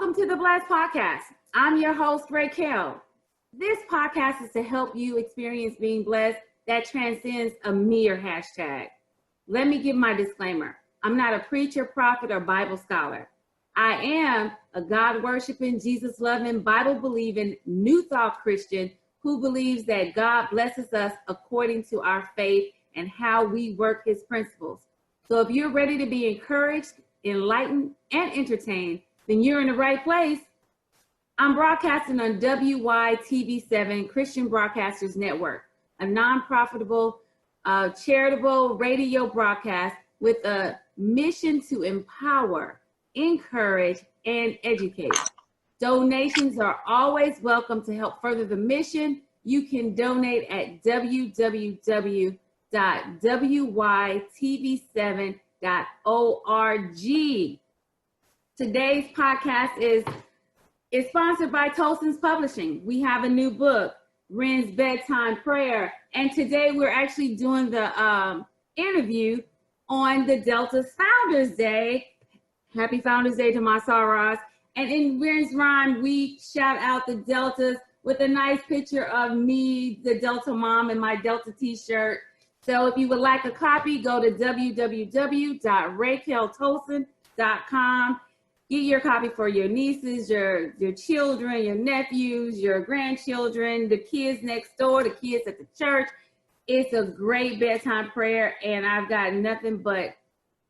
Welcome to the Blessed Podcast. I'm your host, Raquel. This podcast is to help you experience being blessed that transcends a mere hashtag. Let me give my disclaimer. I'm not a preacher, prophet, or Bible scholar. I am a God-worshiping, Jesus-loving, Bible-believing, New Thought Christian who believes that God blesses us according to our faith and how we work his principles. So if you're ready to be encouraged, enlightened, and entertained, then you're in the right place. I'm broadcasting on WYTV7 Christian Broadcasters Network, a non-profitable, charitable radio broadcast with a mission to empower, encourage, and educate. Donations are always welcome to help further the mission. You can donate at www.wytv7.org. Today's podcast is sponsored by Tolson's Publishing. We have a new book, Ren's Bedtime Prayer, and today we're actually doing the interview on the Delta's Founders Day. Happy Founders Day to my Saras. And in Ren's Rhyme, we shout out the Deltas with a nice picture of me, the Delta mom, in my Delta t-shirt. So if you would like a copy, go to www.raqueltolson.com. Get your copy for your nieces, your children, your nephews, your grandchildren, the kids next door, the kids at the church. It's a great bedtime prayer, and I've got nothing but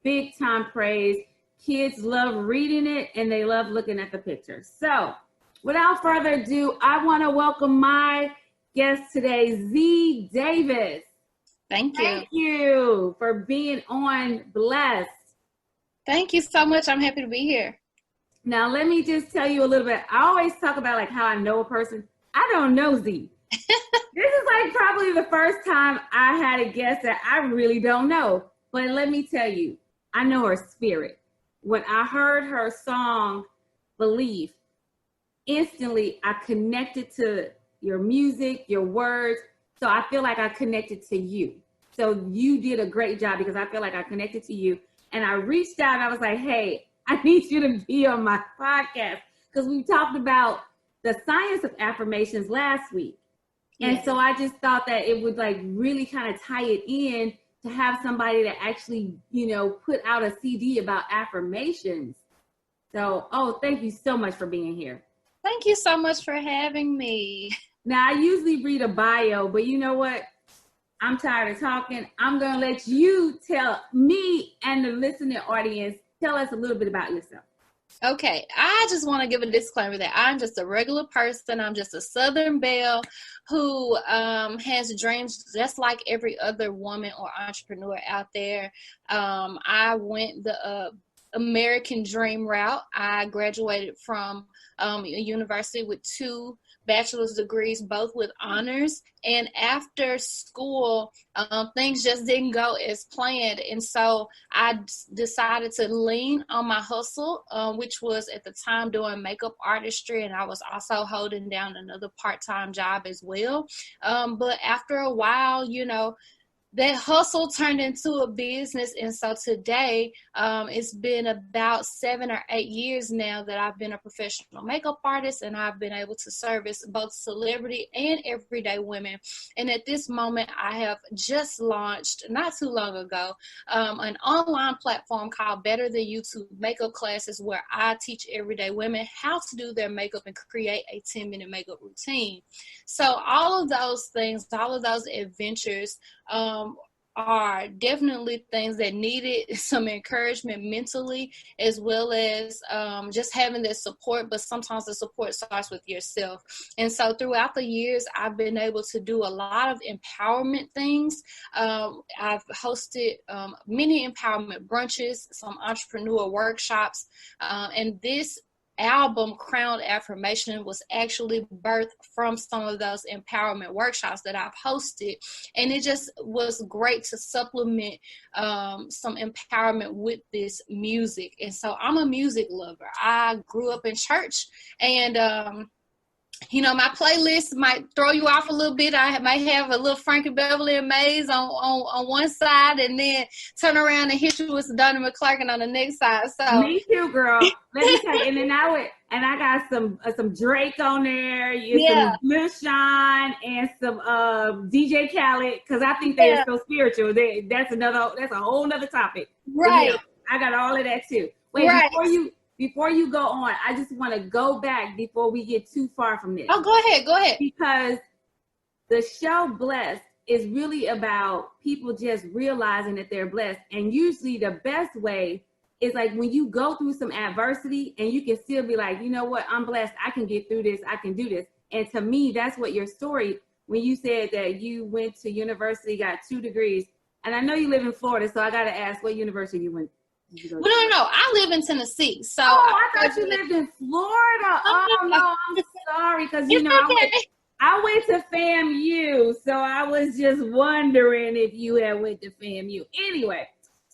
big time praise. Kids love reading it, and they love looking at the pictures. So without further ado, I want to welcome my guest today, Z Davis. Thank you. Thank you for being on Blessed. Thank you so much. I'm happy to be here. Now, let me just tell you a little bit. I always talk about like how I know a person. I don't know Z. This is like probably the first time I had a guest that I really don't know. But let me tell you, I know her spirit. When I heard her song, Believe, instantly I connected to your music, your words. So I feel like I connected to you. So you did a great job because I feel like I connected to you. And I reached out and I was like, hey, I need you to be on my podcast because we talked about the science of affirmations last week. And so I just thought that it would like really kind of tie it in to have somebody that actually, put out a CD about affirmations. So, thank you so much for being here. Thank you so much for having me. Now, I usually read a bio, but you know what? I'm tired of talking. I'm going to let you tell me and the listening audience, tell us a little bit about yourself. Okay, I just want to give a disclaimer that I'm just a regular person. I'm just a Southern belle who has dreams just like every other woman or entrepreneur out there. I went the American dream route. I graduated from a university with 2 bachelor's degrees, both with honors. And after school, things just didn't go as planned. And so I decided to lean on my hustle, which was at the time doing makeup artistry. And I was also holding down another part-time job as well. But after a while, that hustle turned into a business. And so today, it's been about 7 or 8 years now that I've been a professional makeup artist, and I've been able to service both celebrity and everyday women. And at this moment, I have just launched, not too long ago, an online platform called Better Than YouTube Makeup Classes, where I teach everyday women how to do their makeup and create a 10-minute makeup routine. So all of those things, all of those adventures, are definitely things that needed some encouragement mentally, as well as just having that support. But sometimes the support starts with yourself. And so throughout the years, I've been able to do a lot of empowerment things. I've hosted many empowerment brunches, some entrepreneur workshops, and this album, Crowned Affirmation, was actually birthed from some of those empowerment workshops that I've hosted. And it just was great to supplement some empowerment with this music. And so I'm a music lover. I grew up in church, and my playlist might throw you off a little bit. I might have a little Frankie Beverly and Mays on one side, and then turn around and hit you with some Donnie McClurkin on the next side. So me too, girl. Let me tell you. And then I got some Drake on there, some Lil Sean, and some DJ Khaled, because I think they are so spiritual. That's a whole nother topic. Right. Yeah, I got all of that too. Wait, right. Before you go on, I just want to go back before we get too far from this. Oh, go ahead. Because the show Blessed is really about people just realizing that they're blessed. And usually the best way is like when you go through some adversity and you can still be like, you know what, I'm blessed. I can get through this. I can do this. And to me, that's what your story, when you said that you went to university, got 2 degrees. And I know you live in Florida, so I got to ask what university you went to. Well, no. I live in Tennessee. So I thought you lived in Florida. Oh, no, I'm sorry. Because, I went to FAMU, so I was just wondering if you had went to FAMU. Anyway,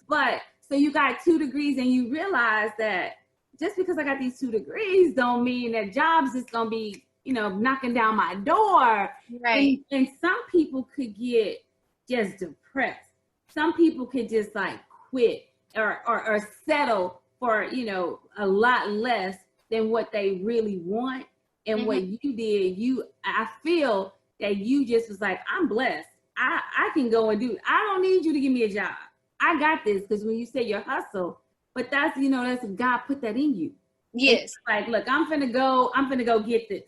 but so you got 2 degrees and you realize that just because I got these 2 degrees don't mean that jobs is going to be, knocking down my door. Right. And some people could get just depressed. Some people could just like quit or settle for, a lot less than what they really want. And what you did, I feel that you just was like, I'm blessed. I can go and do it. I don't need you to give me a job. I got this. Because when you say your hustle, but that's God put that in you. Yes. Like, look, I'm finna go get this.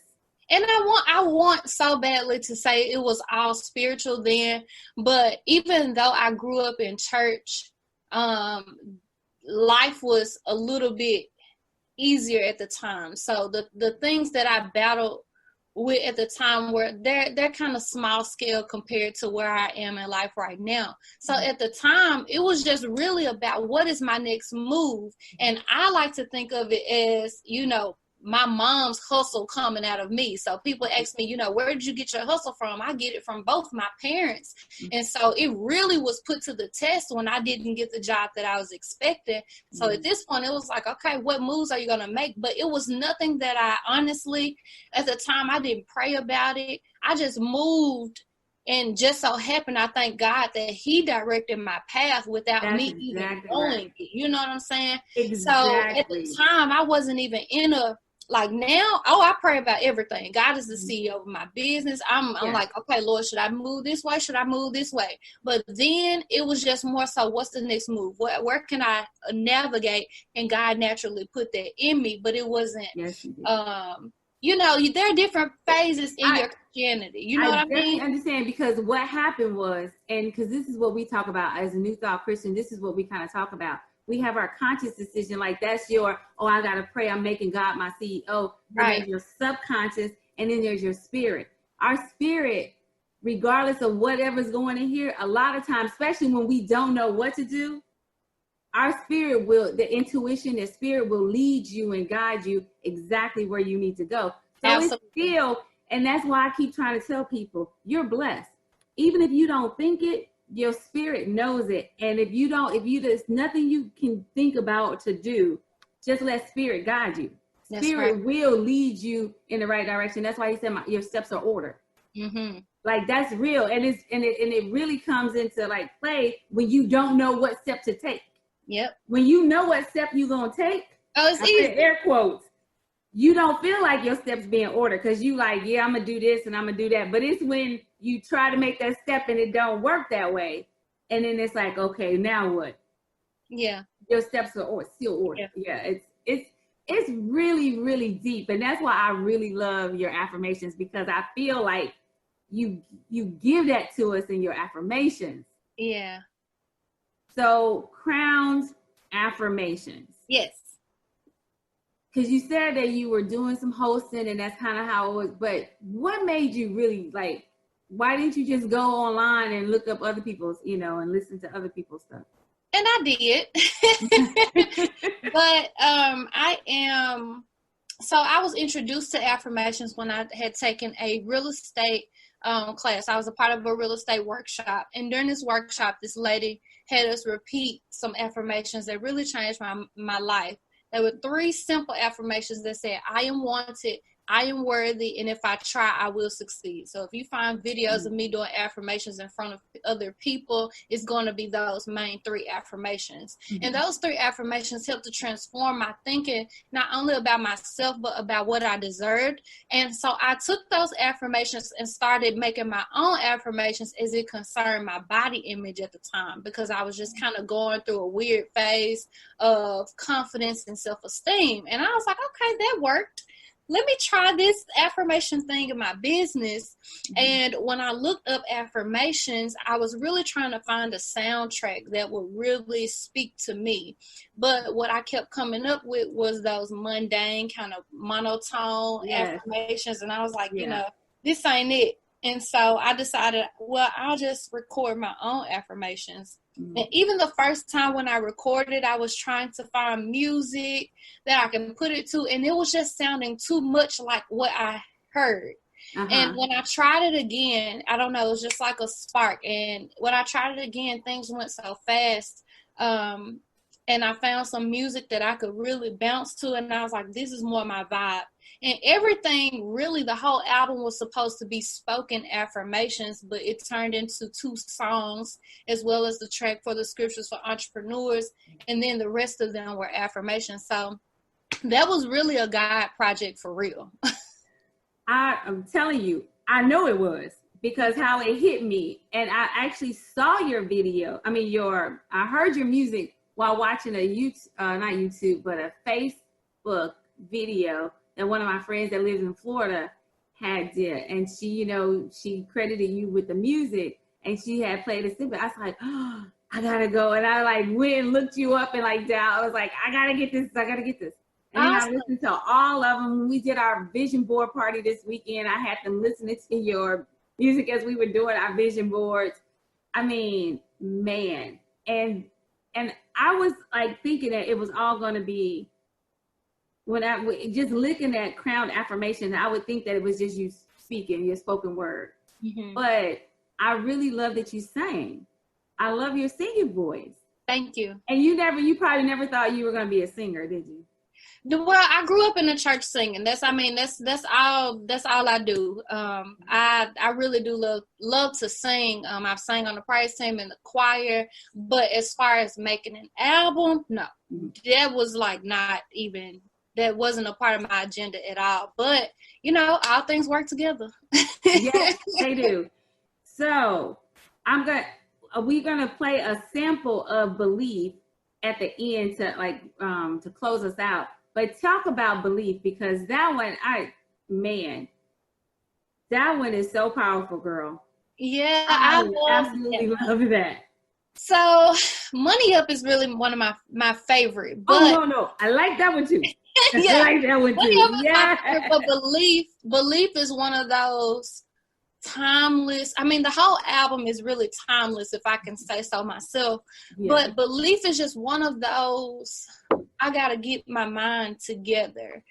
And I want so badly to say it was all spiritual then, but even though I grew up in church, life was a little bit easier at the time. So the things that I battled with at the time were they're kind of small scale compared to where I am in life right now. So at the time, it was just really about what is my next move. And I like to think of it as, my mom's hustle coming out of me. So people ask me, where did you get your hustle from? I get it from both my parents. And so it really was put to the test when I didn't get the job that I was expecting. So at this point, it was like, okay, what moves are you going to make? But it was nothing that I honestly, at the time, I didn't pray about it. I just moved. And just so happened, I thank God that he directed my path without me even knowing it. You know what I'm saying? Exactly. So at the time, I wasn't even in a, like now, I pray about everything. God is the CEO of my business. I'm like, okay, Lord, should I move this way? Should I move this way? But then it was just more so, what's the next move? Where can I navigate? And God naturally put that in me, but it wasn't, there are different phases in your Christianity. You know what I mean? I understand, because what happened was, and because this is what we talk about as a New Thought Christian, this is what we kind of talk about. We have our conscious decision, like that's I got to pray, I'm making God my CEO. Then there's your subconscious, and then there's your spirit. Our spirit, regardless of whatever's going in here, a lot of times, especially when we don't know what to do, our spirit the intuition, the spirit will lead you and guide you exactly where you need to go. So it's still, and that's why I keep trying to tell people, you're blessed. Even if you don't think it, your spirit knows it. And if there's nothing you can think about to do, just let spirit guide you. Spirit will lead you in the right direction. That's why he said your steps are ordered. Mm-hmm. Like that's real. And it really comes into like play when you don't know what step to take. Yep. When you know what step you're going to take. Oh, it's easy. Air quotes. You don't feel like your steps being ordered because you like, I'm going to do this and I'm going to do that. But it's when you try to make that step and it don't work that way. And then it's like, okay, now what? Yeah. Your steps are still ordered. Yeah. It's really, really deep. And that's why I really love your affirmations, because I feel like you give that to us in your affirmations. Yeah. So Crown's affirmations. Yes. Because you said that you were doing some hosting and that's kind of how it was. But what made you really like, why didn't you just go online and look up other people's, and listen to other people's stuff? And I did. But I was introduced to affirmations when I had taken a real estate class. I was a part of a real estate workshop. And during this workshop, this lady had us repeat some affirmations that really changed my life. There were 3 simple affirmations that said, I am wanted, I am worthy, and if I try, I will succeed. So if you find videos of me doing affirmations in front of other people, it's going to be those main 3 affirmations. And those 3 affirmations help to transform my thinking, not only about myself, but about what I deserved. And so I took those affirmations and started making my own affirmations as it concerned my body image at the time, because I was just kind of going through a weird phase of confidence and self-esteem. And I was like, okay, that worked. Let me try this affirmation thing in my business. And when I looked up affirmations, I was really trying to find a soundtrack that would really speak to me. But what I kept coming up with was those mundane, kind of monotone affirmations. And I was like, you know, this ain't it. And so I decided, well, I'll just record my own affirmations. And even the first time when I recorded, I was trying to find music that I can put it to, and it was just sounding too much like what I heard. And when I tried it again, I don't know, it was just like a spark. And when I tried it again, things went so fast. And I found some music that I could really bounce to, and I was like, this is more my vibe. And everything, really, the whole album was supposed to be spoken affirmations, but it turned into 2 songs, as well as the track for the scriptures for entrepreneurs. And then the rest of them were affirmations. So that was really a God project for real. I'm telling you, I know it was, because how it hit me. And I actually saw your video. I heard your music while watching a Facebook video that one of my friends that lives in Florida had did. And she credited you with the music, and she had played a snippet. I was like, oh, I gotta go. And I went and looked you up and down. I was like, I gotta get this. And then I listened to all of them. We did our vision board party this weekend. I had them listening to your music as we were doing our vision boards. Man. And I was thinking that it was all going to be, when I just looking at Crown Affirmations, I would think that it was just you speaking, your spoken word. But I really love that you sang. I love your singing voice. Thank you. And you probably never thought you were going to be a singer, did you? Well, I grew up in the church singing. That's all I do. I really do love to sing. I've sang on the praise team and the choir, but as far as making an album, no, that was that wasn't a part of my agenda at all. But all things work together. Yes, they do. So we're gonna play a sample of Belief at the end to close us out. But talk about Belief, because that one is so powerful, girl. Yeah, I absolutely love that. So Money Up is really one of my favorite. But no, I like that one too. Yeah, I like that one too. Yeah. But Belief is one of those timeless. The whole album is really timeless, if I can say so myself. Yeah. But Belief is just one of those, I gotta get my mind together.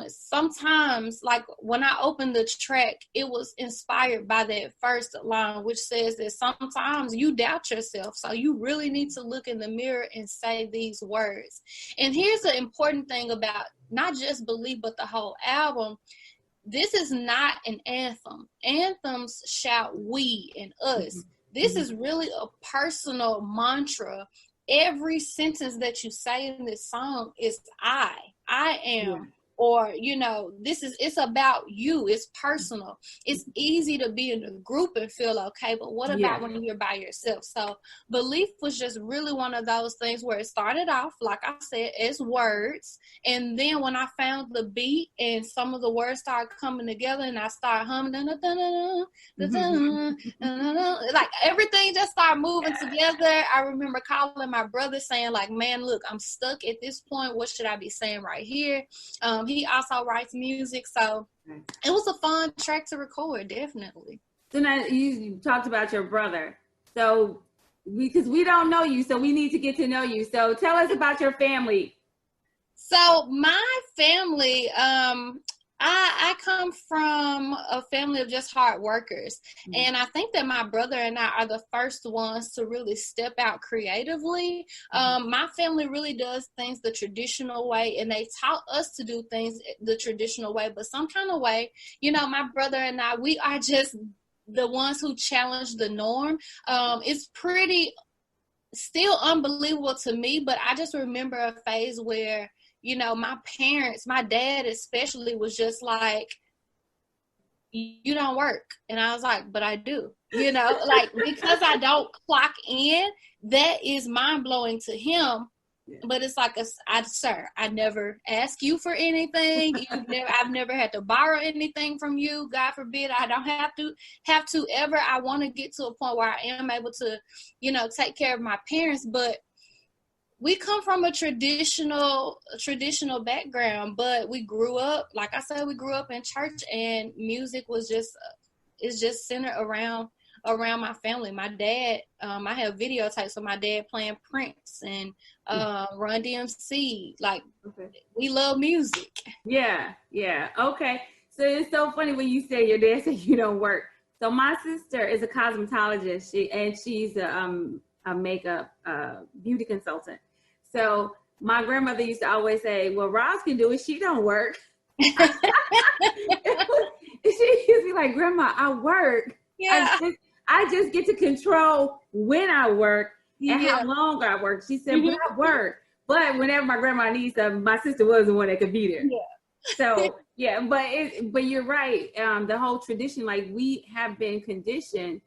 Sometimes, when I opened the track, it was inspired by that first line, which says that sometimes you doubt yourself, so you really need to look in the mirror and say these words. And here's the important thing about not just Belief, but the whole album. This is not an anthem. Anthems shout we and us. This is really a personal mantra. Every sentence that you say in this song is I am, or, it's about you. It's personal. It's easy to be in a group and feel okay, but what about when you're by yourself? So Belief was just really one of those things where it started off, like I said, as words. And then when I found the beat and some of the words started coming together and I started humming, everything just started moving together. I remember calling my brother saying man, look, I'm stuck at this point. What should I be saying right here? He also writes music, so it was a fun track to record, definitely. So now you talked about your brother. So because we don't know you, so we need to get to know you. So tell us about your family. So my family, I I come from a family of just hard workers. Mm-hmm. And I think that my brother and I are the first ones to really step out creatively. My family really does things the traditional way, and they taught us to do things the traditional way, but some kind of way. You know, my brother and I, we are just the ones who challenge the norm. It's pretty still unbelievable to me, but I just remember a phase where, you know, my parents, my dad especially, was just like, you don't work. And I was like, but I do, you know, like, because I don't clock in, that is mind blowing to him. Yeah. But it's like, sir, I never ask you for anything. I've never had to borrow anything from you. God forbid, I don't have to ever. I want to get to a point where I am able to, you know, take care of my parents. But we come from a traditional background, but we grew up, like I said, we grew up in church, and music was just centered around my family. My dad, I have videotapes of my dad playing Prince and Run DMC. Like, we love music. Yeah. Okay. So it's so funny when you say your dad said you don't work. So my sister is a cosmetologist. She's a makeup beauty consultant. So my grandmother used to always say, well, Roz can do it. She don't work. She used to be like, Grandma, I work. Yeah. I just get to control when I work and how long I work. She said, but I work. But whenever my grandma needs something, my sister was the one that could be there. Yeah. So, yeah, but you're right. The whole tradition, like, we have been conditioned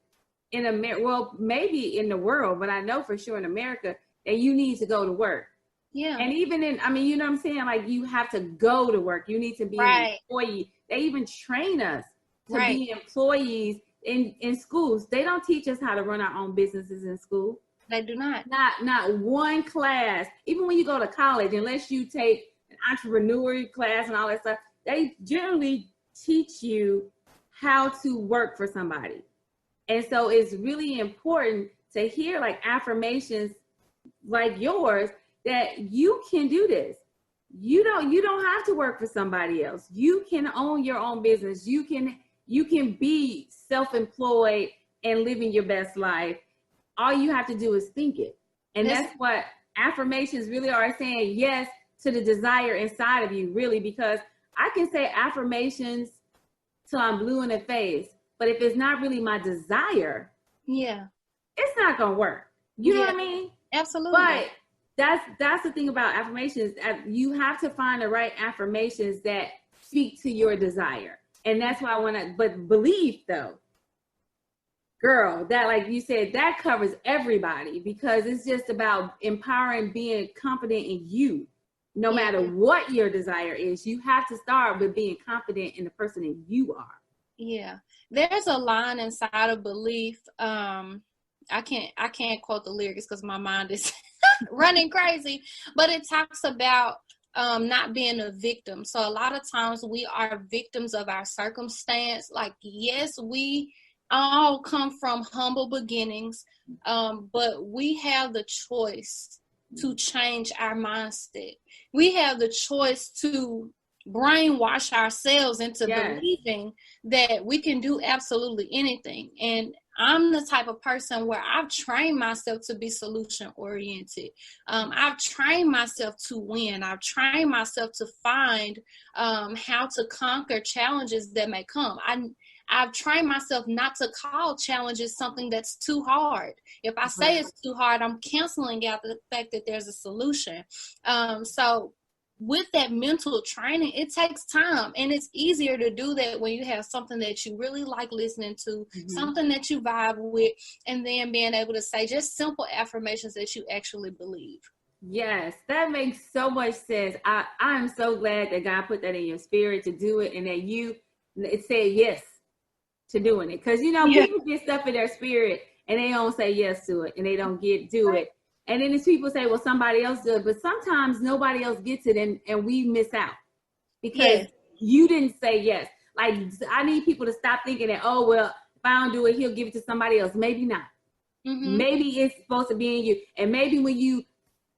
in America, well, maybe in the world, but I know for sure in America that you need to go to work. Yeah. And even you know what I'm saying? Like, you have to go to work. You need to be an employee. They even train us to be employees in schools. They don't teach us how to run our own businesses in school. They do not. Not one class. Even when you go to college, unless you take an entrepreneurial class and all that stuff, they generally teach you how to work for somebody. And so it's really important to hear, like, affirmations like yours, that you can do this. You don't have to work for somebody else. You can own your own business. You can be self-employed and living your best life. All you have to do is think it. And that's what affirmations really are, saying yes to the desire inside of you, really, because I can say affirmations till I'm blue in the face, but if it's not really my desire, it's not going to work. You know what I mean? Absolutely. But that's the thing about affirmations. You have to find the right affirmations that speak to your desire. And that's why I want to, but belief though, girl, that, like you said, that covers everybody, because it's just about empowering, being confident in you. No matter what your desire is, you have to start with being confident in the person that you are. Yeah. There's a line inside of belief. I can't quote the lyrics because my mind is running crazy, but it talks about not being a victim. So a lot of times we are victims of our circumstance. Like, yes, we all come from humble beginnings, but we have the choice to change our mindset. We have the choice to brainwash ourselves into believing that we can do absolutely anything. And I'm the type of person where I've trained myself to be solution oriented. I've trained myself to win. I've trained myself to find how to conquer challenges that may come. I've trained myself not to call challenges something that's too hard. If I say it's too hard, I'm canceling out the fact that there's a solution. So with that mental training, it takes time, and it's easier to do that when you have something that you really like listening to, something that you vibe with, and then being able to say just simple affirmations that you actually believe. Yes, that makes so much sense. I'm so glad that God put that in your spirit to do it, and that you said yes to doing it. Because, people get stuff in their spirit and they don't say yes to it, and they don't do it. And then these people say, well, somebody else did, but sometimes nobody else gets it, and we miss out because you didn't say yes. Like, I need people to stop thinking that, oh, well, if I don't do it, he'll give it to somebody else. Maybe not. Maybe it's supposed to be in you. And maybe when you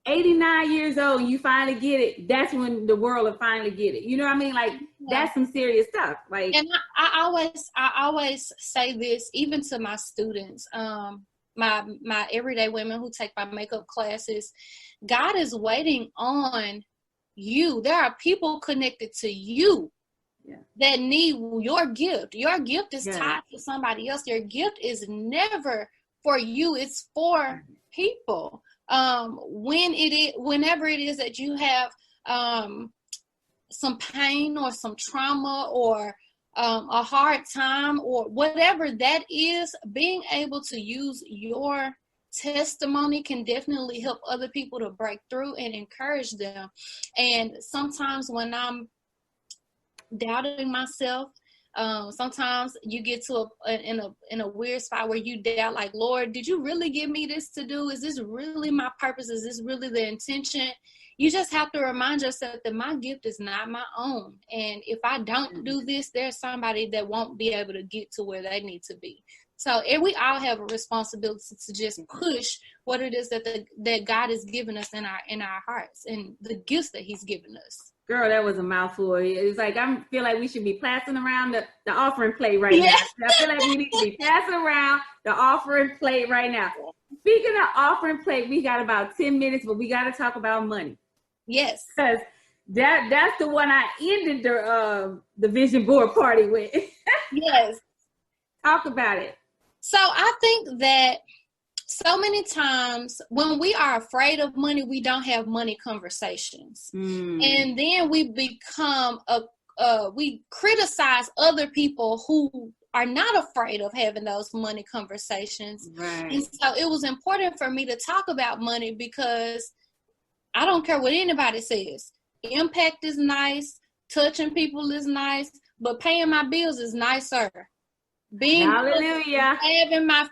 89 years old, you finally get it. That's when the world will finally get it. You know what I mean? Like, that's some serious stuff. Like, and I always say this, even to my students, my everyday women who take my makeup classes. God is waiting on you. There are people connected to you that need your gift. Your gift is tied to somebody else. Your gift is never for you. It's for people. Whenever it is that you have some pain or some trauma or a hard time or whatever that is, being able to use your testimony can definitely help other people to break through and encourage them. And sometimes when I'm doubting myself, sometimes you get to in a weird spot where you doubt, like, Lord, did you really give me this to do? Is this really my purpose? Is this really the intention? You just have to remind yourself that my gift is not my own. And if I don't do this, there's somebody that won't be able to get to where they need to be. So we all have a responsibility to just push what it is that God has given us in our hearts and the gifts that he's given us. Girl, that was a mouthful. It's like, I feel like we should be passing around the offering plate right now. I feel like we need to be passing around the offering plate right now. Speaking of offering plate, we got about 10 minutes, but we got to talk about money. Yes. Because that's the one I ended the vision board party with. Yes. Talk about it. So I think that so many times when we are afraid of money, we don't have money conversations. And then we become we criticize other people who are not afraid of having those money conversations. Right. And so it was important for me to talk about money because I don't care what anybody says. Impact is nice. Touching people is nice. But paying my bills is nicer. Having my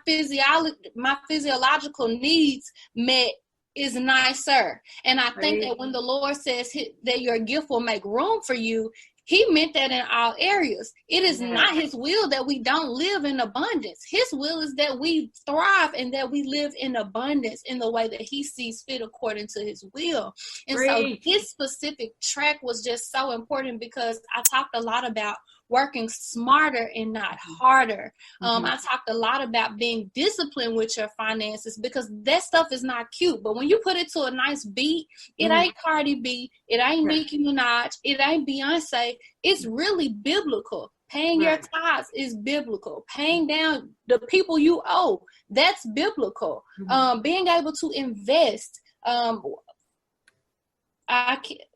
physiological needs met is nicer. And I think that when the Lord says that your gift will make room for you, he meant that in all areas. It is not his will that we don't live in abundance. His will is that we thrive and that we live in abundance in the way that he sees fit according to his will. And so this specific track was just so important because I talked a lot about working smarter and not harder. I talked a lot about being disciplined with your finances because that stuff is not cute. But when you put it to a nice beat, it ain't Cardi B, it ain't Nicki Minaj, it ain't Beyonce. It's really biblical. Paying your tithes is biblical. Paying down the people you owe, that's biblical. Being able to invest.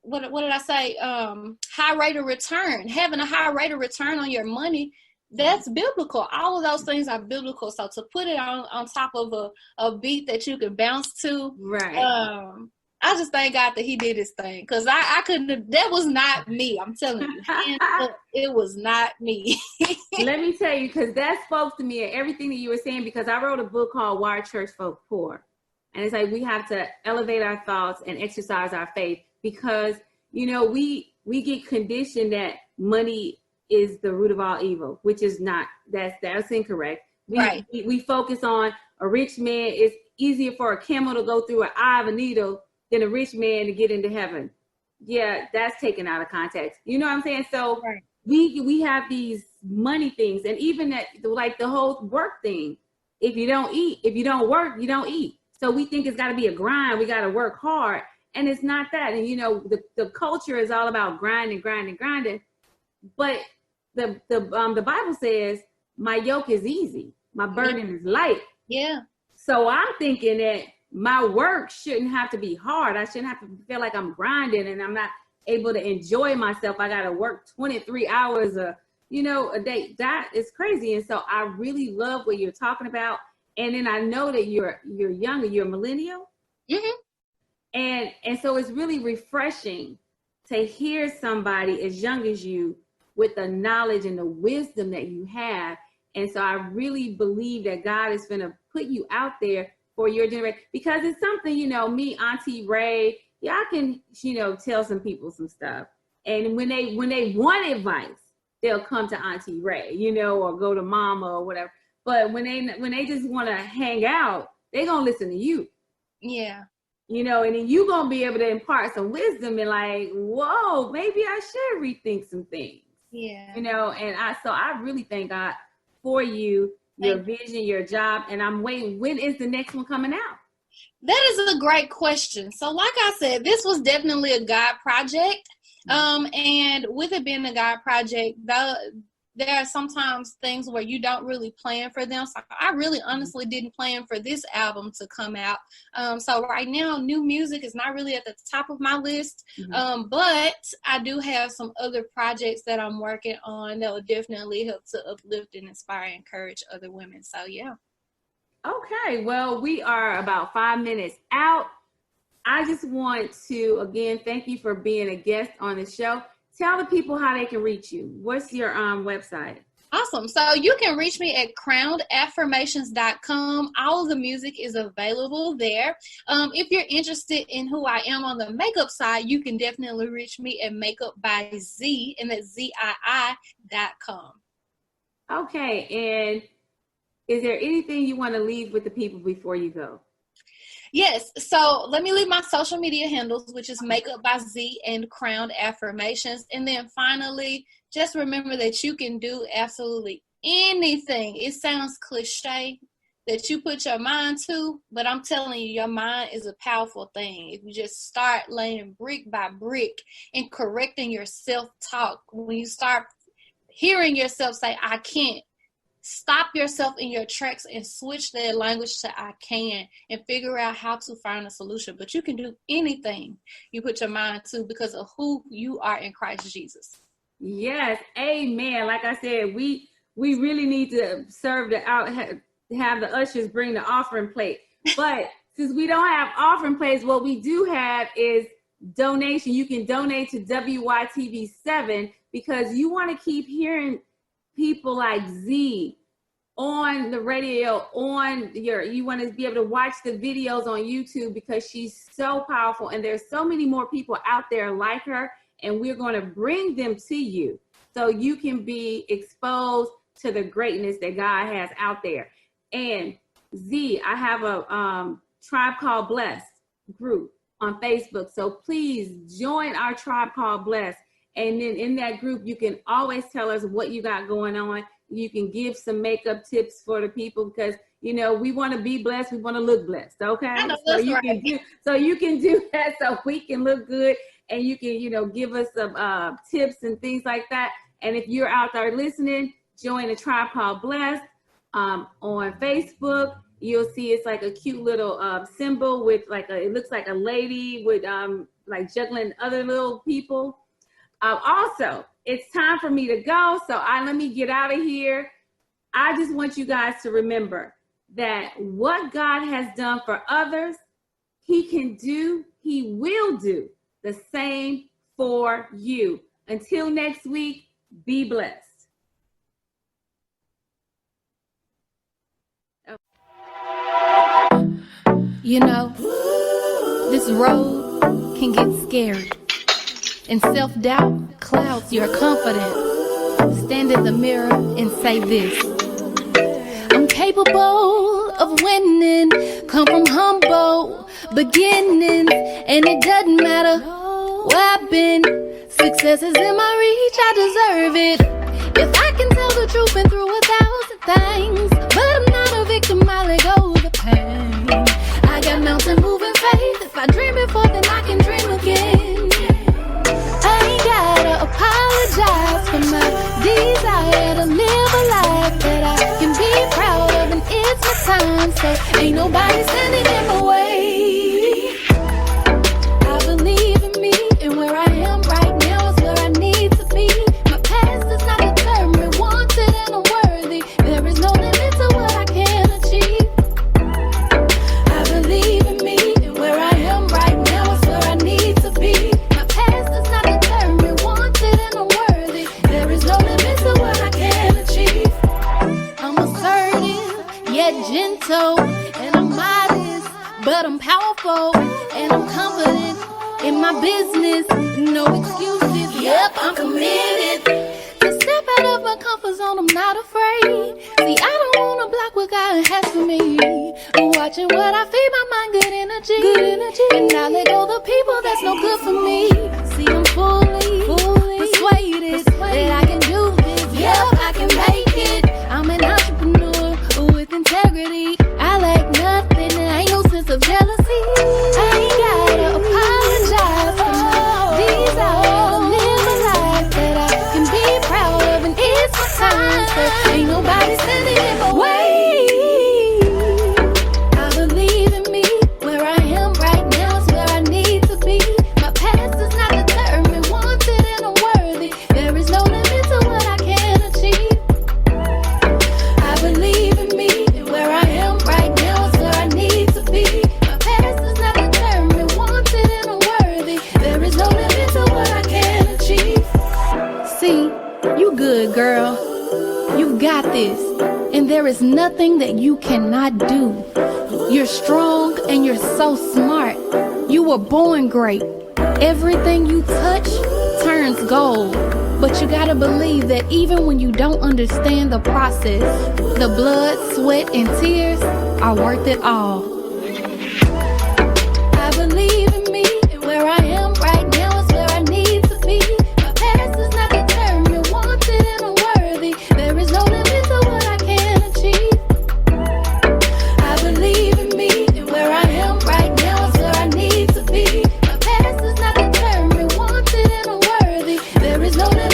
What did I say? High rate of return. Having a high rate of return on your money, that's biblical. All of those things are biblical. So to put it on top of a beat that you can bounce to, I just thank God that he did his thing because I couldn't. That was not me. I'm telling you, it was not me. Let me tell you, because that spoke to me and everything that you were saying. Because I wrote a book called "Why Church Folk Poor," and it's like we have to elevate our thoughts and exercise our faith because we get conditioned that money is the root of all evil, which is not. That's incorrect. We focus on a rich man. It's easier for a camel to go through an eye of a needle than a rich man to get into heaven. Yeah, that's taken out of context. You know what I'm saying? So we have these money things, and even that, like the whole work thing. If you don't eat, if you don't work, you don't eat. So we think it's got to be a grind. We got to work hard, and it's not that. And the culture is all about grinding. But the Bible says, "My yoke is easy, my burden is light." Yeah. So I'm thinking that my work shouldn't have to be hard. I shouldn't have to feel like I'm grinding and I'm not able to enjoy myself. I got to work 23 hours a day. That is crazy. And so I really love what you're talking about. And then I know that you're younger, you're a millennial. And so it's really refreshing to hear somebody as young as you with the knowledge and the wisdom that you have. And so I really believe that God is going to put you out there for your generation, because it's something, me, Auntie Ray, I can, tell some people some stuff. And when they want advice, they'll come to Auntie Ray, or go to Mama or whatever. But when they just want to hang out, they're going to listen to you. Yeah. you know, and then you're going to be able to impart some wisdom and like, whoa, maybe I should rethink some things. Yeah. You know, and I really thank God for you, your vision, your job. And I'm waiting. When is the next one coming out? That is a great question. So like I said, this was definitely a God project. And with it being a God project, there are sometimes things where you don't really plan for them. So I really honestly didn't plan for this album to come out. So right now, new music is not really at the top of my list. But I do have some other projects that I'm working on that will definitely help to uplift and inspire and encourage other women. So yeah. Okay, well, we are about 5 minutes out. I just want to, again, thank you for being a guest on the show. Tell the people how they can reach you. What's your website? Awesome. So you can reach me at crownedaffirmations.com. All of the music is available there. If you're interested in who I am on the makeup side, you can definitely reach me at Makeup by Z, and that's ZII.com. Okay, and is there anything you want to leave with the people before you go? Yes. So let me leave my social media handles, which is Makeup by Z and Crowned Affirmations. And then finally, just remember that you can do absolutely anything. It sounds cliche that you put your mind to, but I'm telling you, your mind is a powerful thing. If you just start laying brick by brick and correcting your self-talk, when you start hearing yourself say, I can't, stop yourself in your tracks and switch that language to I can and figure out how to find a solution. But you can do anything you put your mind to because of who you are in Christ Jesus. Yes, amen. Like I said, we really need to serve have the ushers bring the offering plate. But since we don't have offering plates, what we do have is donation. You can donate to WYTV7 because you want to keep hearing people like Z on the radio, you want to be able to watch the videos on YouTube because she's so powerful, and there's so many more people out there like her, and we're going to bring them to you so you can be exposed to the greatness that God has out there. And Z, I have a Tribe Called Blessed group on Facebook, so please join our Tribe Called Blessed. And then in that group, you can always tell us what you got going on. You can give some makeup tips for the people because, you know, we want to be blessed. We want to look blessed. Okay. So you can do that so we can look good, and you can, you know, give us some tips and things like that. And if you're out there listening, join the Tribe Called Blessed on Facebook. You'll see it's like a cute little symbol with it looks like a lady with like juggling other little people. Also, it's time for me to go, so let me get out of here. I just want you guys to remember that what God has done for others, He will do the same for you. Until next week, be blessed. You know, this road can get scary. And self-doubt clouds your confidence. Stand in the mirror and say this: I'm capable of winning. Come from humble beginnings, and it doesn't matter where I've been. Success is in my reach, I deserve it. If I can tell the truth, been through 1,000 things, but I'm not a victim, I let go of the pain. I got mountain moving faith. If I dream before, then I can dream again. Apologize for my desire to live a life that I can be proud of, and it's my time, so ain't nobody standing in my way. I believe in me, and where I am right now is where I need to be. My past does not determine wanted and unworthy. There is no limit to what I can achieve. I believe in me, and where I am right now is where I need to be. My past does not determine wanted and unworthy. There is no limit to what I can achieve. I'm assertive, yet gentle, and I'm modest, but I'm powerful, and I'm confident in my business. No excuses, yep, I'm committed to step out of my comfort zone. I'm not afraid. See, I don't want to block what God has for me. Watching what I feed my mind, good energy. energy. And I let go the people that's no good for me. See, I'm fully persuaded that I can do this. Yep, I can make it. I'm an entrepreneur with integrity. I lack nothing and ain't no sense of jealousy. I ain't gotta apologize for my desire to live a life that I can be proud of, and it's my time, so ain't nobody standing in my way. I believe in me. Where I am right now is where I need to be. My past does not deter me. Wanted and unworthy, there is no limit to what I can achieve. I believe in me. Where I am right now is where I need to be. My past does not deter me. Wanted and unworthy, there is no limit to what I can achieve. See, you good, girl. You got this. And there is nothing that you cannot do. You're strong and you're so smart. You were born great. Everything you touch turns gold. But you gotta believe that even when you don't understand the process, the blood, sweat, and tears are worth it all. I believe in me. Where I am right now is where I need to be. My past does not deter me. Wanted and unworthy, there is no limit to what I can achieve. I believe in me. Where I am right now is where I need to be. My past does not deter me. Wanted and unworthy, there is no limit